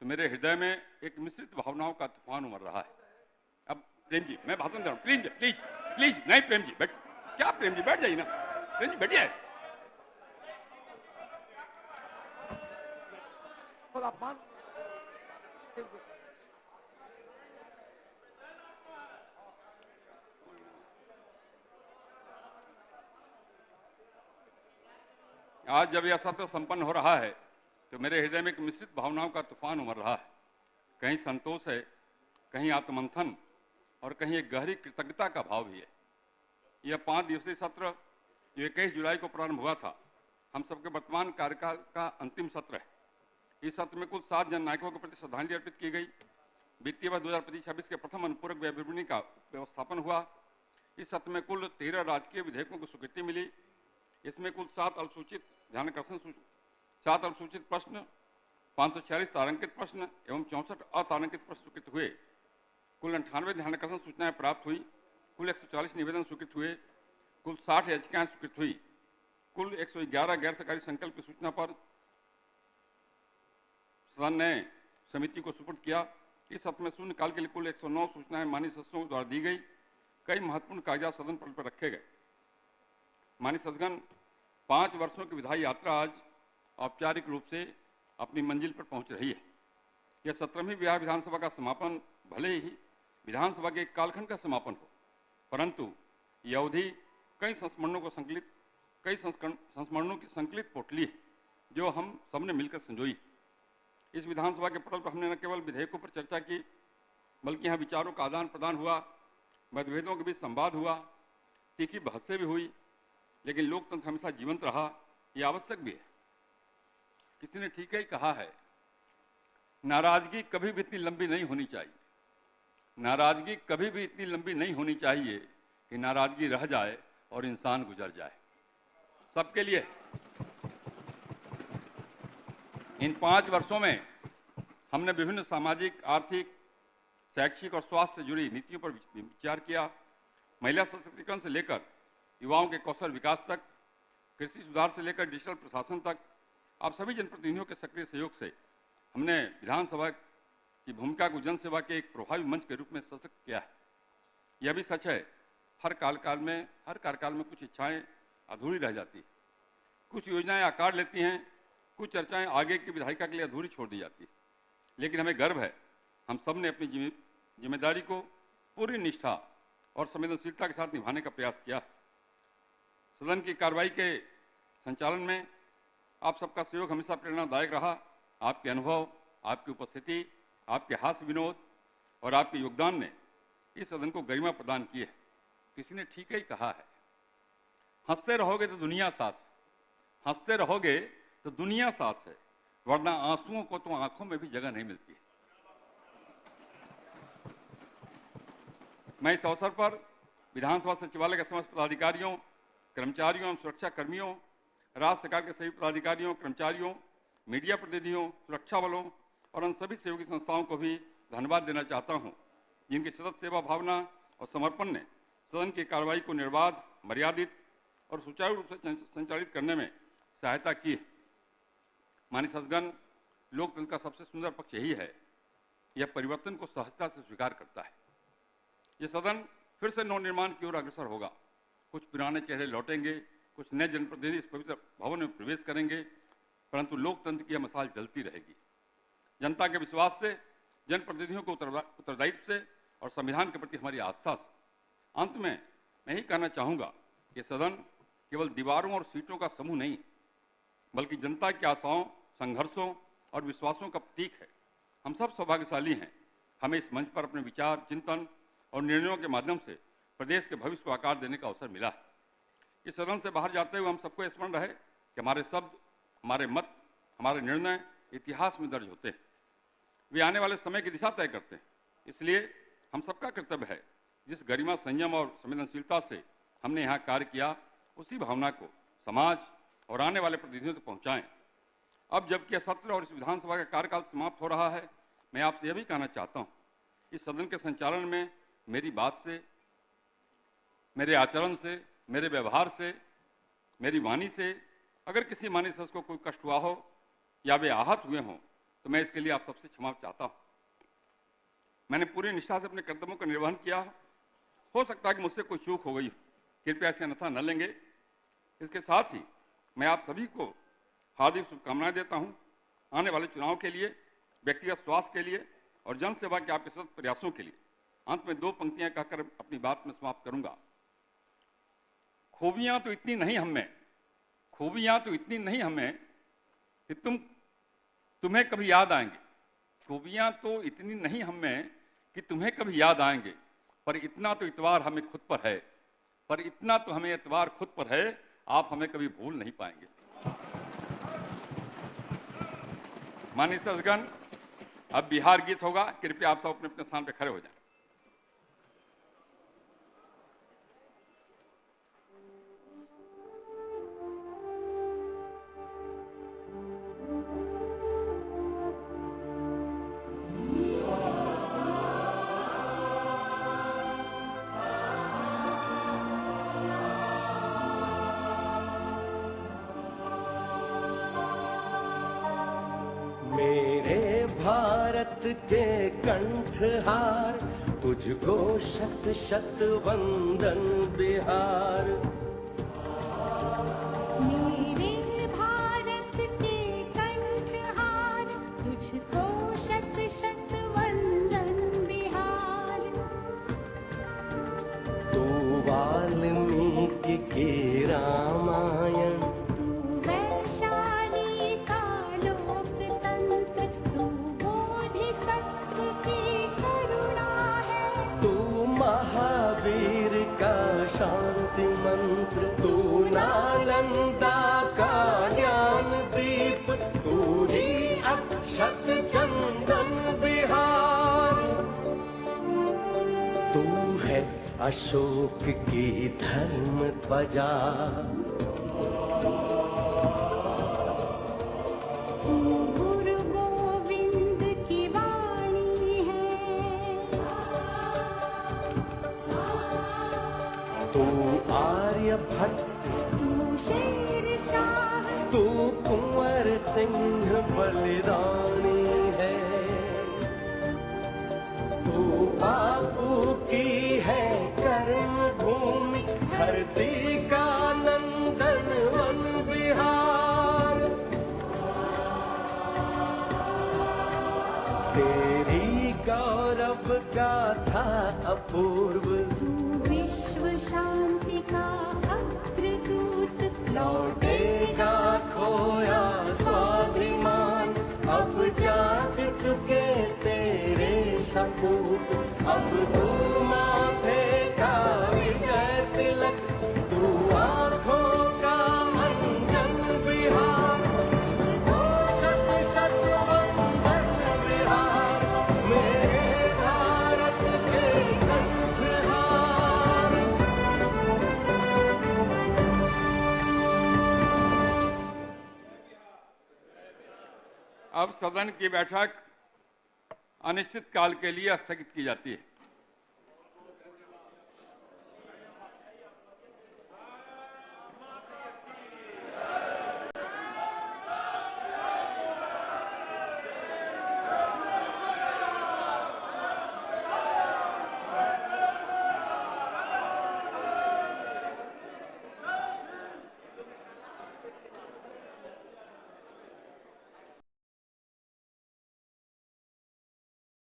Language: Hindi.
तो मेरे हृदय में एक मिश्रित भावनाओं का तूफान उमड़ रहा है। अब प्रेम जी, मैं भाषण दे रहा हूँ, प्लीज प्लीज प्लीज। नहीं प्रेम जी बैठ, क्या प्रेम जी बैठ जाइए ना, प्रेम जी बैठिए। आज जब यह सत्र संपन्न हो रहा है तो मेरे हृदय में एक मिश्रित भावनाओं का तूफान उमड़ रहा है। कहीं संतोष है, कहीं आत्ममंथन और कहीं एक गहरी कृतज्ञता का भाव भी है। यह 5 दिवसीय सत्र जो 21 जुलाई को प्रारंभ हुआ था, हम सबके वर्तमान कार्यकाल का अंतिम सत्र है। इस सत्र में कुल 7 जननायकों के प्रति श्रद्धांजलि अर्पित की गई। वित्तीय वर्ष 2025-26 के प्रथम अनुपूरक व्यय विवरणी का व्यवस्थापन हुआ। इस सत्र में कुल 13 राजकीय विधेयकों को स्वीकृति मिली। इसमें कुल 7 अल्पसूचित ध्यानाकर्षण 7 अल्पसूचित प्रश्न, 546 तारांकित प्रश्न एवं 64 अतारांकित प्रश्न स्वीकृत हुए। कुल 98 ध्यानाकर्षण सूचनाएं प्राप्त हुई। कुल 140 निवेदन स्वीकृत हुए। कुल 60 याचिकाएं स्वीकृत हुई। कुल 111 गैर सरकारी संकल्प की सूचना पर सदन ने समिति को सुपुर्द किया। इस सत्र में शून्यकाल के लिए कुल 109 सूचनाएं माननीय सदस्यों द्वारा दी गई। कई महत्वपूर्ण कागजात सदन पटल पर रखे गए। माननीय सदस्यगण, 5 वर्षों की विधायी यात्रा आज औपचारिक रूप से अपनी मंजिल पर पहुंच रही है। यह 17वीं बिहार विधानसभा का समापन भले ही विधानसभा के एक कालखंड का समापन हो, परंतु यह अवधि कई संस्मरणों की संकलित पोटली है जो हम सबने मिलकर संजोई। इस विधानसभा के पटल पर हमने न केवल विधेयकों पर चर्चा की, बल्कि यहाँ विचारों का आदान प्रदान हुआ, मतभेदों के बीच संवाद हुआ, तीखी बहसें भी हुई। लेकिन लोकतंत्र हमेशा जीवंत रहा, यह आवश्यक भी है। किसी ने ठीक ही कहा है, नाराजगी कभी भी इतनी लंबी नहीं होनी चाहिए। नाराजगी कभी भी इतनी लंबी नहीं होनी चाहिए कि नाराजगी रह जाए और इंसान गुजर जाए। सबके लिए इन 5 वर्षों में हमने विभिन्न सामाजिक, आर्थिक, शैक्षिक और स्वास्थ्य से जुड़ी नीतियों पर विचार किया। महिला सशक्तिकरण से लेकर युवाओं के कौशल विकास तक, कृषि सुधार से लेकर डिजिटल प्रशासन तक, आप सभी जनप्रतिनिधियों के सक्रिय सहयोग से हमने विधानसभा की भूमिका को जनसेवा के एक प्रभावी मंच के रूप में सशक्त किया है। यह भी सच है, हर कार्यकाल में कुछ इच्छाएं अधूरी रह जाती है, कुछ योजनाएं आकार लेती हैं, कुछ चर्चाएं आगे की विधायिका के लिए अधूरी छोड़ दी जाती है। लेकिन हमें गर्व है, हम सब ने अपनी जिम्मेदारी को पूरी निष्ठा और संवेदनशीलता के साथ निभाने का प्रयास किया। सदन की कार्रवाई के संचालन में आप सबका सहयोग हमेशा प्रेरणादायक रहा। आपके अनुभव, आपकी उपस्थिति, आपके हास्य विनोद और आपके योगदान ने इस सदन को गरिमा प्रदान की है। किसी ने ठीक ही कहा है, हंसते रहोगे तो दुनिया साथ, हंसते रहोगे तो दुनिया साथ है, वरना आंसुओं को तो आंखों में भी जगह नहीं मिलती है। मैं इस अवसर पर विधानसभा सचिवालय के समस्त पदाधिकारियों, कर्मचारियों एवं सुरक्षा कर्मियों, राज्य सरकार के सभी पदाधिकारियों, कर्मचारियों, मीडिया प्रतिनिधियों, सुरक्षा बलों और उन सभी सहयोगी संस्थाओं को भी धन्यवाद देना चाहता हूं, जिनकी सतत सेवा भावना और समर्पण ने सदन की कार्रवाई को निर्बाध, मर्यादित और सुचारू रूप से संचालित करने में सहायता की। माननीय सदस्यगण, लोकतंत्र का सबसे सुंदर पक्ष यही है, यह परिवर्तन को सहजता से स्वीकार करता है। यह सदन फिर से नवनिर्माण की ओर अग्रसर होगा। कुछ पुराने चेहरे लौटेंगे, कुछ नए जनप्रतिनिधि इस पवित्र भवन में प्रवेश करेंगे, परंतु लोकतंत्र की यह मशाल जलती रहेगी। जनता के विश्वास से, जनप्रतिनिधियों को उत्तरदायित्व से और संविधान के प्रति हमारी आस्था से। अंत में मैं यही कहना चाहूँगा कि सदन केवल दीवारों और सीटों का समूह नहीं, बल्कि जनता की आशाओं, संघर्षों और विश्वासों का प्रतीक है। हम सब सौभाग्यशाली हैं, हमें इस मंच पर अपने विचार, चिंतन और निर्णयों के माध्यम से प्रदेश के भविष्य को आकार देने का अवसर मिला है। इस सदन से बाहर जाते हुए हम सबको स्मरण रहे कि हमारे शब्द, हमारे मत, हमारे निर्णय इतिहास में दर्ज होते हैं। वे आने वाले समय की दिशा तय करते हैं। इसलिए हम सबका कर्तव्य है, जिस गरिमा, संयम और संवेदनशीलता से हमने यहाँ कार्य किया, उसी भावना को समाज और आने वाले प्रतिनिधियों तक पहुँचाएँ। अब जबकि यह सत्र और इस विधानसभा का कार्यकाल समाप्त हो रहा है, मैं आपसे यह भी कहना चाहता हूँ, इस सदन के संचालन में मेरी बात से, मेरे आचरण से, मेरे व्यवहार से, मेरी वाणी से अगर किसी माननीय सदस्य को कोई कष्ट हुआ हो या वे आहत हुए हों, तो मैं इसके लिए आप सबसे क्षमा चाहता हूँ। मैंने पूरी निष्ठा से अपने कर्तव्यों का निर्वहन किया। हो सकता है कि मुझसे कोई चूक हो गई, कृपया इसे अन्यथा न लेंगे। इसके साथ ही मैं आप सभी को हार्दिक शुभकामनाएं देता हूं आने वाले चुनाव के लिए, व्यक्तिगत स्वास्थ्य के लिए और जन सेवा के आपके सतत प्रयासों के लिए। अंत में 2 पंक्तियां कहकर अपनी बात में समाप्त करूंगा। खूबियां तो इतनी नहीं हमें कि तुम्हें कभी याद आएंगे। खूबियां तो इतनी नहीं हमें कि तुम्हें कभी याद आएंगे, पर इतना तो इतवार हमें खुद पर है, आप हमें कभी भूल नहीं पाएंगे। माननीय सदस्यगण, अब बिहार गीत होगा। कृपया आप सब अपने अपने स्थान पर खड़े हो जाएं। मेरे भारत के कंठहार, तुझको शत शत वंदन बिहार। मेरे भारत के कंठहार, तुझको शत शत वंदन बिहार। तू वाल्मीकि की रामायण, महावीर का शांति मंत्र, तू नालंदा का ज्ञान दीप, तू ही अक्षत चंदन बिहार। तू है अशोक की धर्म ध्वजा, गुरु गोविंद की वाणी है। तू आर्यभट्ट, तू शेरशाह, तू कुंवर सिंह बलिदानी है। तू बापू की है कर्म भूमि, धरती का नंदन वन बिहार। तेरी गौरव गाथा अपूर्व, विश्व शांति का अग्रदूत। लौटेगा खोया स्वाभिमान, अब जाग चुके तेरे सपूत। अब तू माथे का विजय तिलक, तू आँखों का अंजन बिहार। शत शत वंदन बिहार, मेरे भारत के कंठहार। अब सदन की बैठक अनिश्चित काल के लिए स्थगित की जाती है।